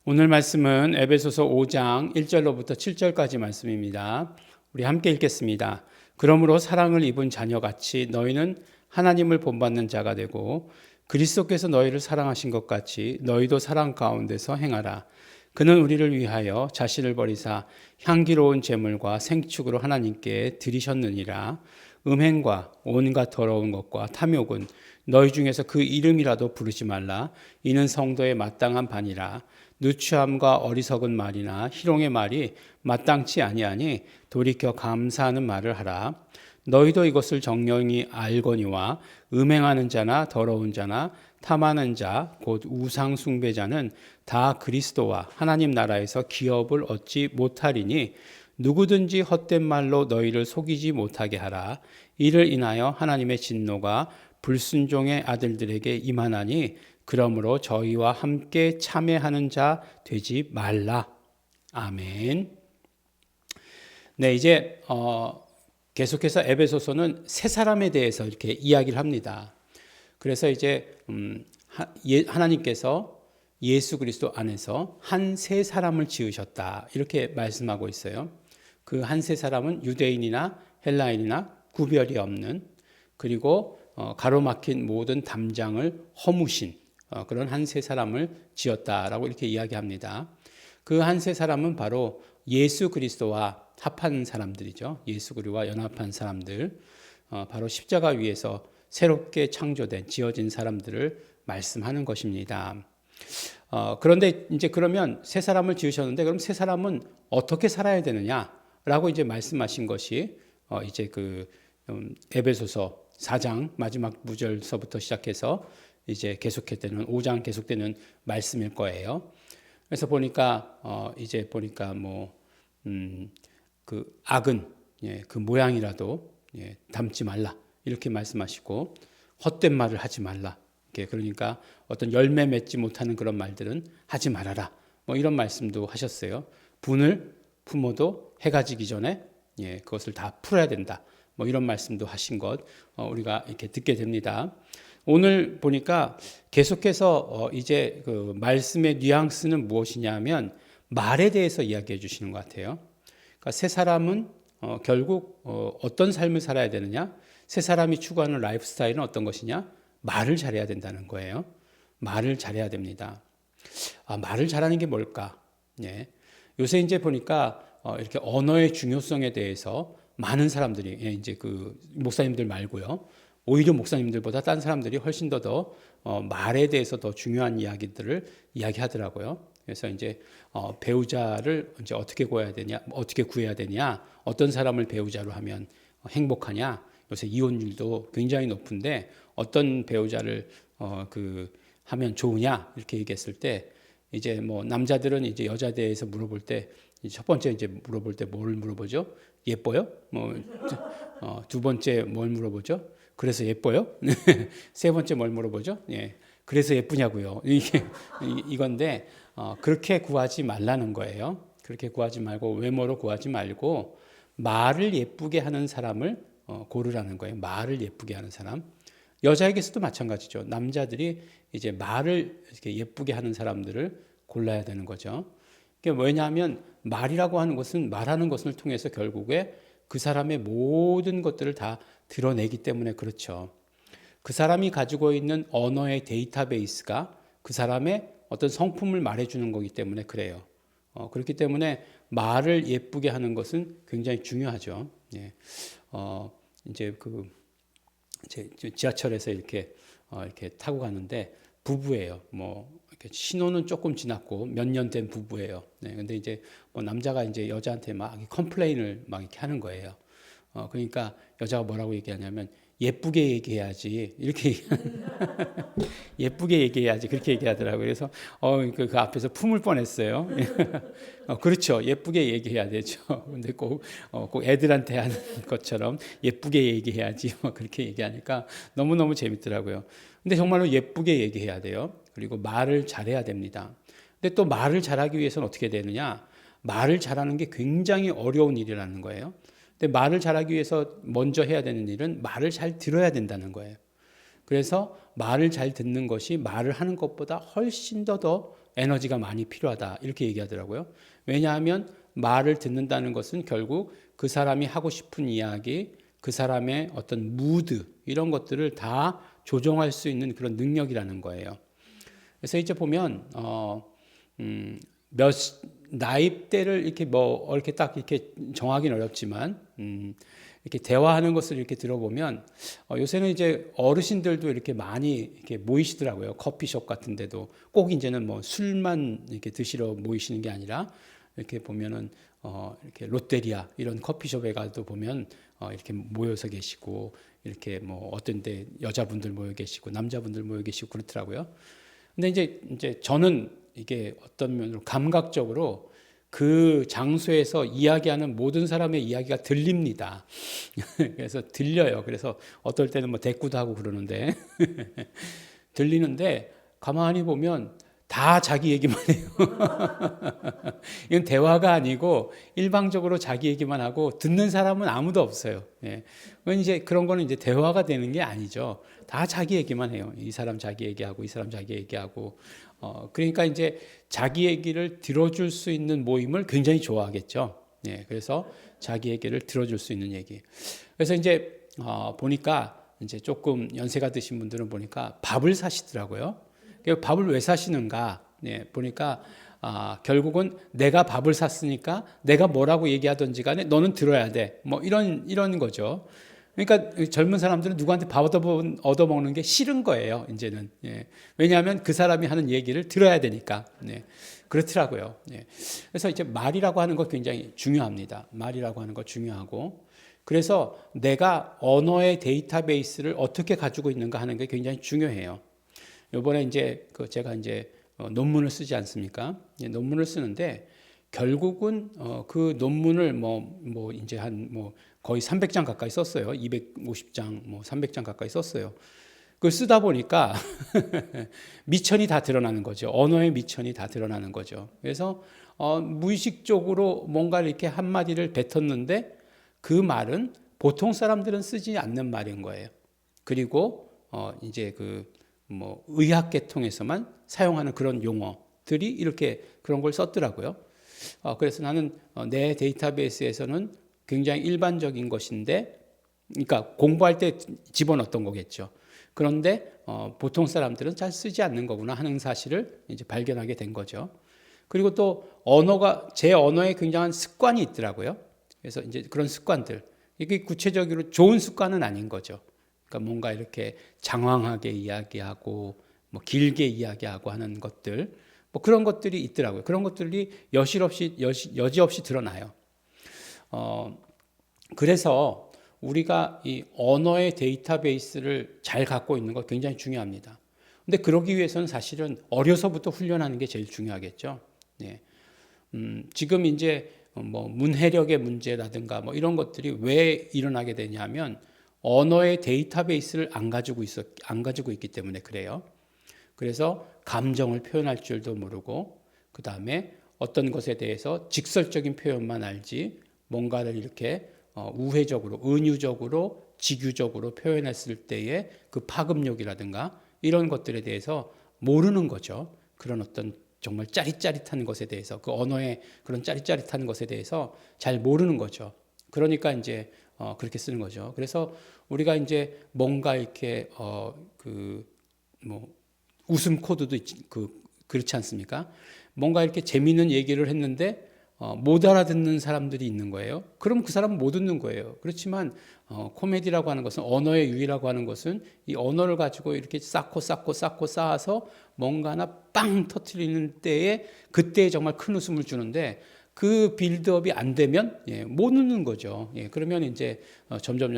오늘 말씀은 에베소서 5장 1절로부터 7절까지 말씀입니다. 우리 함께 읽겠습니다. 그러므로 사랑을 입은 자녀같이 너희는 하나님을 본받는 자가 되고 그리스도께서 너희를 사랑하신 것 같이 너희도 사랑 가운데서 행하라. 그는 우리를 위하여 자신을 버리사 향기로운 제물과 생축으로 하나님께 드리셨느니라. 음행과 온갖 더러운 것과 탐욕은 너희 중에서 그 이름이라도 부르지 말라. 이는 성도의 마땅한 반이라. 누추함과 어리석은 말이나 희롱의 말이 마땅치 아니하니 돌이켜 감사하는 말을 하라. 너희도 이것을 정령이 알거니와 음행하는 자나 더러운 자나 탐하는 자 곧 우상 숭배자는 다 그리스도와 하나님 나라에서 기업을 얻지 못하리니 누구든지 헛된 말로 너희를 속이지 못하게 하라. 이를 인하여 하나님의 진노가 불순종의 아들들에게 임하나니 그러므로 저희와 함께 참회하는 자 되지 말라. 아멘. 네, 이제 계속해서 에베소서는 세 사람에 대해서 이렇게 이야기를 합니다. 그래서 이제 하나님께서 예수 그리스도 안에서 한 세 사람을 지으셨다 이렇게 말씀하고 있어요. 그 한 세 사람은 유대인이나 헬라인이나 구별이 없는, 그리고 가로막힌 모든 담장을 허무신 그런 한 세 사람을 지었다라고 이렇게 이야기합니다. 그 한 세 사람은 바로 예수 그리스도와 합한 사람들이죠. 예수 그리스도와 연합한 사람들, 바로 십자가 위에서 새롭게 창조된 지어진 사람들을 말씀하는 것입니다. 그런데 이제 그러면 세 사람을 지으셨는데 그럼 세 사람은 어떻게 살아야 되느냐라고 이제 말씀하신 것이 이제 그 에베소서 4장 마지막 구절서부터 시작해서 이제 계속되는 5장 계속되는 말씀일 거예요. 그래서 보니까 이제 보니까 그 악은 그 모양이라도 담지 말라 이렇게 말씀하시고, 헛된 말을 하지 말라. 그러니까 어떤 열매 맺지 못하는 그런 말들은 하지 말아라. 이런 말씀도 하셨어요. 분을 품어도 해가 지기 전에 그것을 다 풀어야 된다. 이런 말씀도 하신 것 우리가 이렇게 듣게 됩니다. 오늘 보니까 계속해서 이제 그 말씀의 뉘앙스는 무엇이냐면 말에 대해서 이야기해 주시는 것 같아요. 그러니까 세 사람은 결국 어떤 삶을 살아야 되느냐? 세 사람이 추구하는 라이프 스타일은 어떤 것이냐? 말을 잘해야 된다는 거예요. 말을 잘해야 됩니다. 말을 잘하는 게 뭘까? 요새 이제 보니까 이렇게 언어의 중요성에 대해서 많은 사람들이 이제 그 목사님들 말고요. 오히려 목사님들보다 다른 사람들이 훨씬 더 말에 대해서 더 중요한 이야기들을 이야기하더라고요. 그래서 이제 배우자를 이제 어떻게 구해야 되냐, 어떤 사람을 배우자로 하면 행복하냐. 요새 이혼율도 굉장히 높은데 어떤 배우자를 하면 좋으냐 이렇게 얘기했을 때 이제 남자들은 이제 여자에 대해서 물어볼 때 첫 번째 이제 물어볼 때 뭘 물어보죠? 예뻐요? 두 번째 뭘 물어보죠? 그래서 예뻐요? 세 번째 뭘 물어보죠? 그래서 예쁘냐고요. 이건데 그렇게 구하지 말라는 거예요. 그렇게 구하지 말고 외모로 구하지 말고 말을 예쁘게 하는 사람을 고르라는 거예요. 말을 예쁘게 하는 사람. 여자에게서도 마찬가지죠. 남자들이 이제 말을 이렇게 예쁘게 하는 사람들을 골라야 되는 거죠. 왜냐하면 말이라고 하는 것은 말하는 것을 통해서 결국에 그 사람의 모든 것들을 다 드러내기 때문에 그렇죠. 그 사람이 가지고 있는 언어의 데이터베이스가 그 사람의 어떤 성품을 말해주는 거기 때문에 그래요. 그렇기 때문에 말을 예쁘게 하는 것은 굉장히 중요하죠. 이제 지하철에서 이렇게 타고 가는데 부부예요. 이렇게 신혼은 조금 지났고 몇 년 된 부부예요. 근데 이제 남자가 이제 여자한테 막 컴플레인을 막 이렇게 하는 거예요. 그러니까 여자가 뭐라고 얘기하냐면 예쁘게 얘기해야지 이렇게 예쁘게 얘기해야지 그렇게 얘기하더라고요. 그래서 그 앞에서 품을 뻔했어요. 그렇죠. 예쁘게 얘기해야 되죠. 근데 꼭 애들한테 하는 것처럼 예쁘게 얘기해야지 그렇게 얘기하니까 너무너무 재밌더라고요. 근데 정말로 예쁘게 얘기해야 돼요. 그리고 말을 잘해야 됩니다. 근데 또 말을 잘하기 위해서는 어떻게 되느냐? 말을 잘하는 게 굉장히 어려운 일이라는 거예요. 근데 말을 잘하기 위해서 먼저 해야 되는 일은 말을 잘 들어야 된다는 거예요. 그래서 말을 잘 듣는 것이 말을 하는 것보다 훨씬 더 에너지가 많이 필요하다 이렇게 얘기하더라고요. 왜냐하면 말을 듣는다는 것은 결국 그 사람이 하고 싶은 이야기, 그 사람의 어떤 무드 이런 것들을 다 조정할 수 있는 그런 능력이라는 거예요. 그래서 이제 보면 몇 나이대를 이렇게 뭐 이렇게 딱 이렇게 정하기는 어렵지만 이렇게 대화하는 것을 이렇게 들어보면 요새는 이제 어르신들도 이렇게 많이 이렇게 모이시더라고요. 커피숍 같은 데도 꼭 이제는 뭐 술만 이렇게 드시러 모이시는 게 아니라 이렇게 보면은 이렇게 롯데리아 이런 커피숍에 가도 보면 이렇게 모여서 계시고 이렇게 뭐 어떤 데 여자분들 모여 계시고 남자분들 모여 계시고 그렇더라고요. 근데 이제 저는 이게 어떤 면으로 감각적으로 그 장소에서 이야기하는 모든 사람의 이야기가 들립니다. 그래서 들려요. 그래서 어떨 때는 뭐 대꾸도 하고 그러는데 들리는데 가만히 보면 다 자기 얘기만 해요. 이건 대화가 아니고 일방적으로 자기 얘기만 하고 듣는 사람은 아무도 없어요. 예. 이제 그런 거는 이제 대화가 되는 게 아니죠. 다 자기 얘기만 해요. 이 사람 자기 얘기하고 이 사람 자기 얘기하고. 그러니까 이제 자기 얘기를 들어줄 수 있는 모임을 굉장히 좋아하겠죠. 예. 그래서 자기 얘기를 들어줄 수 있는 얘기. 그래서 이제 보니까 이제 조금 연세가 드신 분들은 보니까 밥을 사시더라고요. 밥을 왜 사시는가? 네, 보니까 결국은 내가 밥을 샀으니까 내가 뭐라고 얘기하든지 간에 너는 들어야 돼. 뭐 이런 거죠. 그러니까 젊은 사람들은 누구한테 밥 얻어먹는 게 싫은 거예요, 이제는. 예. 왜냐하면 그 사람이 하는 얘기를 들어야 되니까. 네. 그렇더라고요. 예. 그래서 이제 말이라고 하는 거 굉장히 중요합니다. 말이라고 하는 거 중요하고. 그래서 내가 언어의 데이터베이스를 어떻게 가지고 있는가 하는 게 굉장히 중요해요. 이번에 이제 제가 이제 논문을 쓰지 않습니까? 논문을 쓰는데 결국은 그 논문을 뭐 이제 한 뭐 거의 300장 가까이 썼어요. 250장, 뭐 300장 가까이 썼어요. 그걸 쓰다 보니까 미천이 다 드러나는 거죠. 언어의 미천이 다 드러나는 거죠. 그래서 무의식적으로 뭔가 이렇게 한마디를 뱉었는데 그 말은 보통 사람들은 쓰지 않는 말인 거예요. 그리고 이제 뭐 의학계통에서만 사용하는 그런 용어들이 이렇게 그런 걸 썼더라고요. 그래서 나는 내 데이터베이스에서는 굉장히 일반적인 것인데, 그러니까 공부할 때 집어넣었던 거겠죠. 그런데 보통 사람들은 잘 쓰지 않는 거구나 하는 사실을 이제 발견하게 된 거죠. 그리고 또 제 언어에 굉장한 습관이 있더라고요. 그래서 이제 그런 습관들, 이게 구체적으로 좋은 습관은 아닌 거죠. 그러니까 뭔가 이렇게 장황하게 이야기하고 뭐 길게 이야기하고 하는 것들, 뭐 그런 것들이 있더라고요. 그런 것들이 여지없이 드러나요. 그래서 우리가 이 언어의 데이터베이스를 잘 갖고 있는 것 굉장히 중요합니다. 근데 그러기 위해서는 사실은 어려서부터 훈련하는 게 제일 중요하겠죠. 네. 지금 이제 뭐 문해력의 문제라든가 뭐 이런 것들이 왜 일어나게 되냐면 언어의 데이터베이스를 안 가지고 있기 때문에 그래요. 그래서 감정을 표현할 줄도 모르고 그 다음에 어떤 것에 대해서 직설적인 표현만 알지 뭔가를 이렇게 우회적으로, 은유적으로, 직유적으로 표현했을 때의 그 파급력이라든가 이런 것들에 대해서 모르는 거죠. 그런 어떤 정말 짜릿짜릿한 것에 대해서 그 언어의 그런 짜릿짜릿한 것에 대해서 잘 모르는 거죠. 그러니까 이제 그렇게 쓰는 거죠. 그래서 우리가 이제 뭔가 이렇게 뭐 웃음 코드도 그렇지 않습니까? 뭔가 이렇게 재미있는 얘기를 했는데 못 알아듣는 사람들이 있는 거예요. 그럼 그 사람은 못 듣는 거예요. 그렇지만 코미디라고 하는 것은 언어의 유희라고 하는 것은 이 언어를 가지고 이렇게 쌓고 쌓아서 뭔가 하나 빵 터트리는 때에 그때 정말 큰 웃음을 주는데 그 빌드업이 안 되면 못 웃는 거죠. 그러면 이제 점점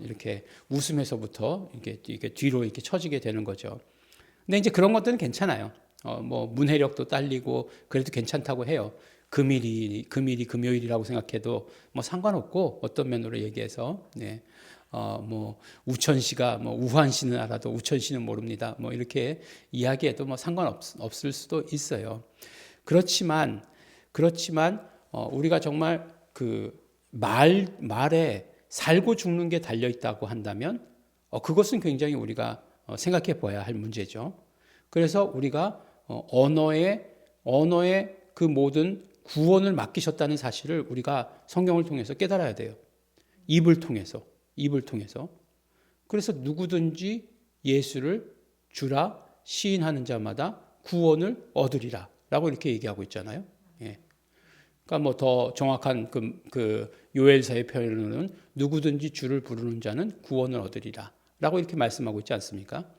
이렇게 웃음에서부터 이렇게 뒤로 이렇게 처지게 되는 거죠. 근데 이제 그런 것들은 괜찮아요. 뭐 문해력도 딸리고 그래도 괜찮다고 해요. 금요일이라고 생각해도 뭐 상관없고 어떤 면으로 얘기해서 뭐 우천시가 뭐 우한시는 알아도 우천시는 모릅니다. 뭐 이렇게 이야기해도 뭐 상관없을 수도 있어요. 그렇지만 우리가 정말 그 말에 살고 죽는 게 달려 있다고 한다면 그것은 굉장히 우리가 생각해 봐야 할 문제죠. 그래서 우리가 언어의 언어의 그 모든 구원을 맡기셨다는 사실을 우리가 성경을 통해서 깨달아야 돼요. 입을 통해서. 그래서 누구든지 예수를 주라 시인하는 자마다 구원을 얻으리라 라고 이렇게 얘기하고 있잖아요. 예. 그러니까 뭐 더 정확한 그 요엘서의 표현으로는 누구든지 주를 부르는 자는 구원을 얻으리라 라고 이렇게 말씀하고 있지 않습니까?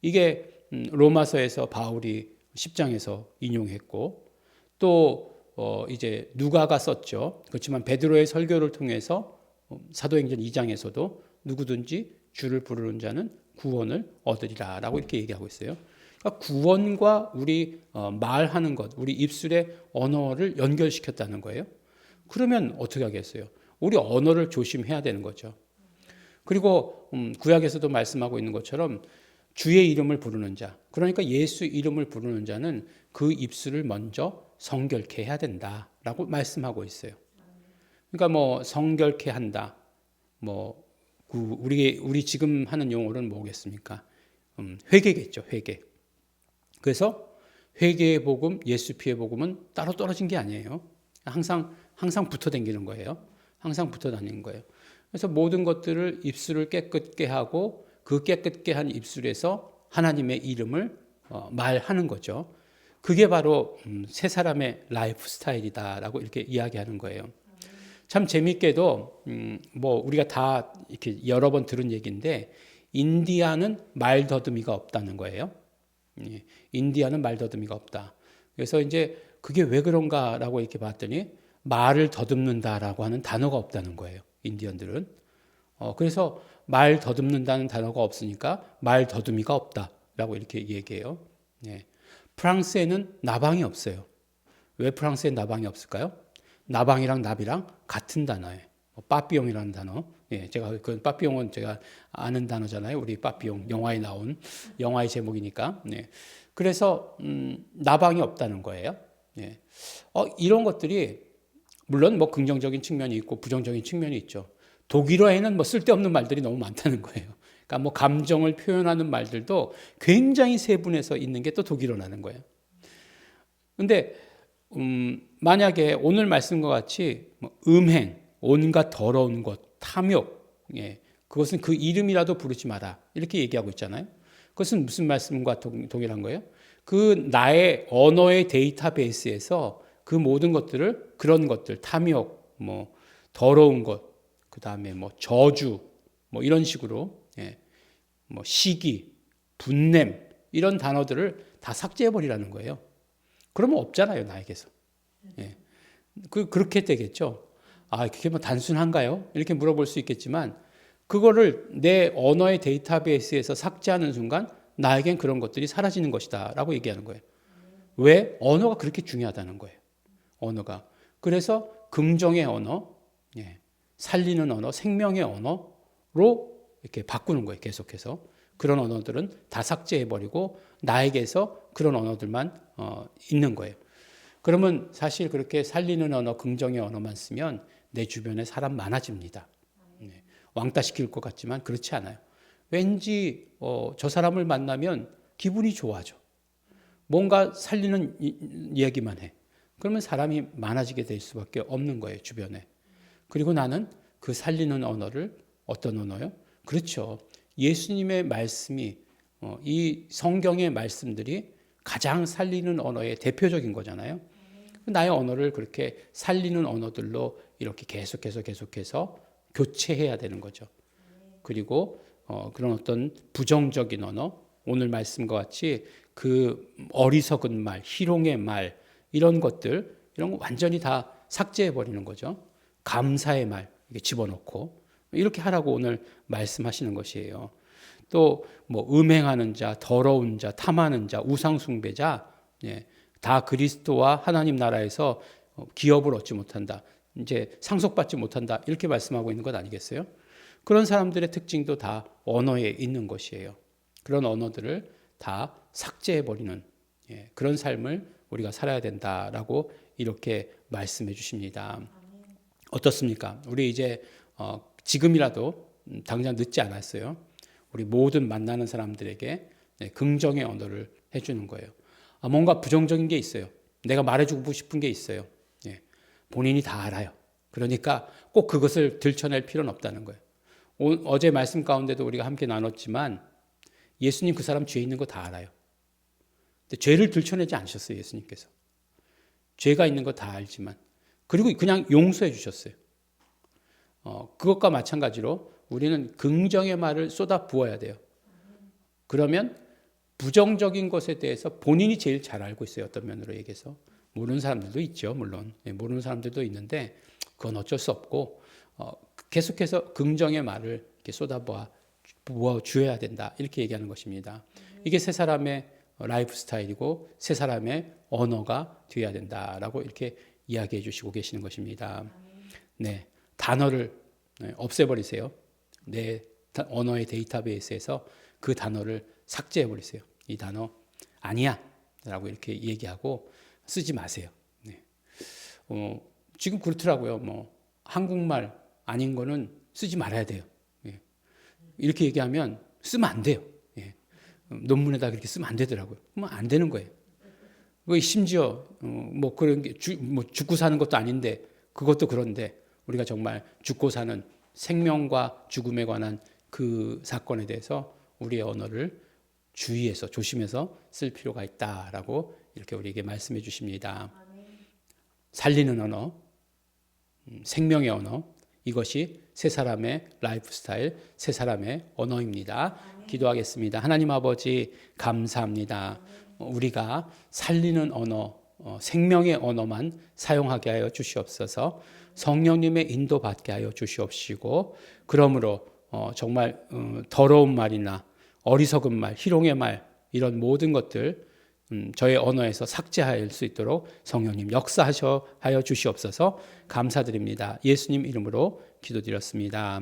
이게 로마서에서 바울이 10장에서 인용했고 또 이제 누가가 썼죠. 그렇지만 베드로의 설교를 통해서 사도행전 2장에서도 누구든지 주를 부르는 자는 구원을 얻으리라 라고 이렇게 얘기하고 있어요. 그러니까 구원과 우리 말하는 것, 우리 입술의 언어를 연결시켰다는 거예요. 그러면 어떻게 하겠어요? 우리 언어를 조심해야 되는 거죠. 그리고 구약에서도 말씀하고 있는 것처럼 주의 이름을 부르는 자, 그러니까 예수 이름을 부르는 자는 그 입술을 먼저 성결케 해야 된다라고 말씀하고 있어요. 그러니까 뭐 성결케 한다, 뭐 우리 지금 하는 용어는 뭐겠습니까? 회개겠죠, 회개. 그래서 회개의 복음, 예수 피의 복음은 따로 떨어진 게 아니에요. 항상 붙어 다니는 거예요. 항상 붙어 다니는 거예요. 그래서 모든 것들을 입술을 깨끗게 하고 그 깨끗게 한 입술에서 하나님의 이름을 말하는 거죠. 그게 바로 새 사람의 라이프 스타일이다라고 이렇게 이야기하는 거예요. 참 재밌게도 뭐 우리가 다 이렇게 여러 번 들은 얘기인데 인디아는 말더듬이가 없다는 거예요. 인디아는 말더듬이가 없다. 그래서 이제 그게 왜 그런가라고 이렇게 봤더니 말을 더듬는다라고 하는 단어가 없다는 거예요. 인디언들은. 그래서 말 더듬는다는 단어가 없으니까 말 더듬이가 없다라고 이렇게 얘기해요. 프랑스에는 나방이 없어요. 왜 프랑스에 나방이 없을까요? 나방이랑 나비랑 같은 단어예요. 빠삐용이라는 단어. 제가 그 빠삐용은 제가 아는 단어잖아요. 우리 빠삐용 영화에 나온 영화의 제목이니까. 그래서 나방이 없다는 거예요. 이런 것들이 물론 뭐 긍정적인 측면이 있고 부정적인 측면이 있죠. 독일어에는 뭐 쓸데없는 말들이 너무 많다는 거예요. 그러니까 뭐 감정을 표현하는 말들도 굉장히 세분해서 있는 게 또 독일어라는 거예요. 근데 만약에 오늘 말씀과 같이 뭐 음행, 온갖 더러운 것, 탐욕, 그것은 그 이름이라도 부르지 마라 이렇게 얘기하고 있잖아요. 그것은 무슨 말씀과 동일한 거예요? 그 나의 언어의 데이터베이스에서 그 모든 것들을 그런 것들, 탐욕, 뭐 더러운 것, 그 다음에 뭐 저주, 뭐 이런 식으로 뭐 시기, 분냄 이런 단어들을 다 삭제해 버리라는 거예요. 그러면 없잖아요, 나에게서. 그렇게 되겠죠. 그게 뭐 단순한가요? 이렇게 물어볼 수 있겠지만 그거를 내 언어의 데이터베이스에서 삭제하는 순간 나에겐 그런 것들이 사라지는 것이다 라고 얘기하는 거예요. 왜? 언어가 그렇게 중요하다는 거예요. 언어가. 그래서 긍정의 언어, 살리는 언어, 생명의 언어로 이렇게 바꾸는 거예요. 계속해서. 그런 언어들은 다 삭제해버리고 나에게서 그런 언어들만 있는 거예요. 그러면 사실 그렇게 살리는 언어, 긍정의 언어만 쓰면 내 주변에 사람 많아집니다. 왕따 시킬 것 같지만 그렇지 않아요. 왠지 저 사람을 만나면 기분이 좋아져. 뭔가 살리는 얘기만 해. 그러면 사람이 많아지게 될 수밖에 없는 거예요, 주변에. 그리고 나는 그 살리는 언어를 어떤 언어요? 그렇죠. 예수님의 말씀이 이 성경의 말씀들이 가장 살리는 언어의 대표적인 거잖아요. 나의 언어를 그렇게 살리는 언어들로 이렇게 계속해서 교체해야 되는 거죠. 그리고 그런 어떤 부정적인 언어, 오늘 말씀과 같이 그 어리석은 말, 희롱의 말 이런 것들 이런 거 완전히 다 삭제해 버리는 거죠. 감사의 말 이게 집어넣고 이렇게 하라고 오늘 말씀하시는 것이에요. 또 뭐 음행하는 자, 더러운 자, 탐하는 자, 우상 숭배자, 다 그리스도와 하나님 나라에서 기업을 얻지 못한다. 이제 상속받지 못한다. 이렇게 말씀하고 있는 것 아니겠어요? 그런 사람들의 특징도 다 언어에 있는 것이에요. 그런 언어들을 다 삭제해 버리는 그런 삶을 우리가 살아야 된다라고 이렇게 말씀해 주십니다. 어떻습니까? 우리 이제 지금이라도 당장 늦지 않았어요. 우리 모든 만나는 사람들에게 긍정의 언어를 해주는 거예요. 뭔가 부정적인 게 있어요. 내가 말해주고 싶은 게 있어요. 예. 본인이 다 알아요. 그러니까 꼭 그것을 들춰낼 필요는 없다는 거예요. 어제 말씀 가운데도 우리가 함께 나눴지만 예수님 그 사람 죄 있는 거 다 알아요. 근데 죄를 들춰내지 않으셨어요. 예수님께서. 죄가 있는 거 다 알지만 그리고 그냥 용서해 주셨어요. 그것과 마찬가지로 우리는 긍정의 말을 쏟아 부어야 돼요. 그러면 부정적인 것에 대해서 본인이 제일 잘 알고 있어요. 어떤 면으로 얘기해서. 모르는 사람들도 있죠. 물론. 모르는 사람들도 있는데 그건 어쩔 수 없고 계속해서 긍정의 말을 이렇게 부어 주어야 된다. 이렇게 얘기하는 것입니다. 이게 세 사람의 라이프 스타일이고 세 사람의 언어가 되어야 된다라고 이렇게 이야기해 주시고 계시는 것입니다. 네, 단어를 없애버리세요. 내 언어의 데이터베이스에서 그 단어를 삭제해 버리세요. 이 단어 아니야 라고 이렇게 얘기하고 쓰지 마세요. 네. 지금 그렇더라고요. 뭐 한국말 아닌 거는 쓰지 말아야 돼요. 예. 이렇게 얘기하면 쓰면 안 돼요. 예. 논문에다 그렇게 쓰면 안 되더라고요. 그러면 안 되는 거예요. 심지어 뭐 그런 게 죽고 사는 것도 아닌데 그것도 그런데 우리가 정말 죽고 사는 생명과 죽음에 관한 그 사건에 대해서 우리의 언어를 주의해서 조심해서 쓸 필요가 있다라고 이렇게 우리에게 말씀해 주십니다. 살리는 언어, 생명의 언어, 이것이 세 사람의 라이프 스타일, 세 사람의 언어입니다. 기도하겠습니다. 하나님 아버지 감사합니다. 우리가 살리는 언어, 생명의 언어만 사용하게 하여 주시옵소서. 성령님의 인도받게 하여 주시옵시고 그러므로 정말 더러운 말이나 어리석은 말, 희롱의 말 이런 모든 것들 저의 언어에서 삭제할 수 있도록 성령님 역사하여 주시옵소서. 감사드립니다. 예수님 이름으로 기도드렸습니다.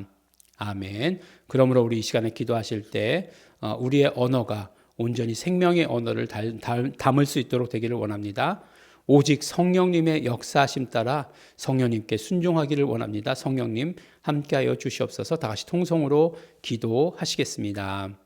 아멘. 그러므로 우리 이 시간에 기도하실 때 우리의 언어가 온전히 생명의 언어를 담을 수 있도록 되기를 원합니다. 오직 성령님의 역사하심 따라 성령님께 순종하기를 원합니다. 성령님 함께하여 주시옵소서. 다 같이 통성으로 기도하시겠습니다.